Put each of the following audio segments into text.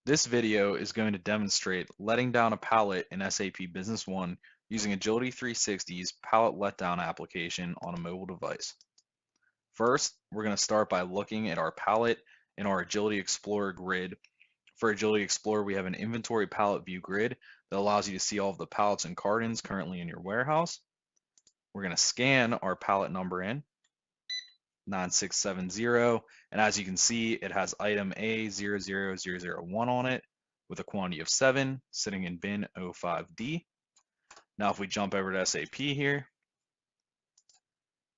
This video is going to demonstrate letting down a pallet in SAP Business One using Agility 360's Pallet Letdown application on a mobile device. First, we're going to start by looking at our pallet in our Agility Explorer grid. For Agility Explorer, we have an inventory pallet view grid that allows you to see all of the pallets and cartons currently in your warehouse. We're going to scan our pallet number in, 9670, and as you can see, it has item A00001 on it with a quantity of 7 sitting in bin 05D. Now if we jump over to SAP here,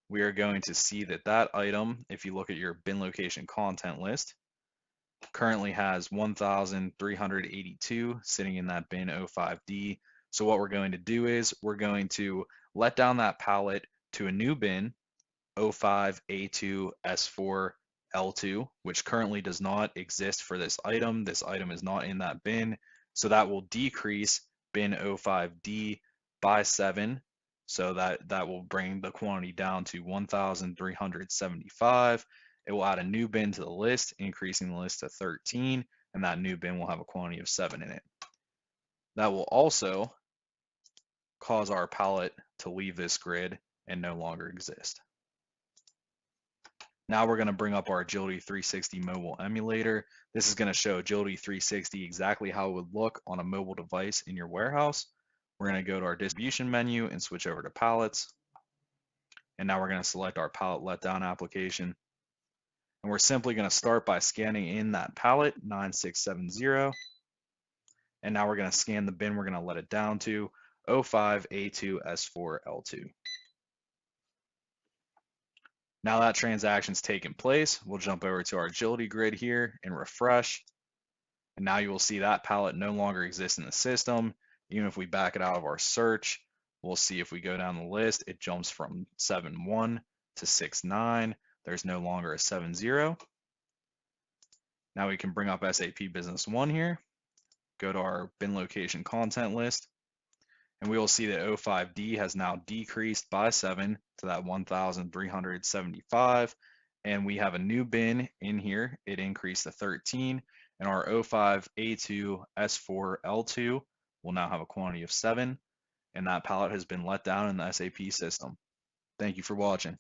we are going to see that that item, if you look at your bin location content list, currently has 1,382 sitting in that bin 05D. So what we're going to do is we're going to let down that pallet to a new bin 05A2S4L2, which currently does not exist for this item. This item is not in that bin, so that will decrease bin 05D by 7, so that will bring the quantity down to 1,375. It will add a new bin to the list, increasing the list to 13, and that new bin will have a quantity of 7 in it. That will also cause our pallet to leave this grid and no longer exist. Now we're going to bring up our Agility 360 mobile emulator. This is going to show Agility 360 exactly how it would look on a mobile device in your warehouse. We're going to go to our distribution menu and switch over to pallets. And now we're going to select our pallet letdown application. And we're simply going to start by scanning in that pallet 9670. And now we're going to scan the bin we're going to let it down to 05A2S4L2. Now that transaction's taken place, we'll jump over to our Agility grid here and refresh. And now you will see that pallet no longer exists in the system. Even if we back it out of our search, we'll see if we go down the list, it jumps from 7.1 to 6.9. There's no longer a 7.0. Now we can bring up SAP Business One here, go to our bin location content list, and we will see that 05D has now decreased by 7 to that 1,375, and we have a new bin in here. It increased to 13, and our 05A2S4L2 will now have a quantity of 7, and that pallet has been let down in the SAP system. Thank you for watching.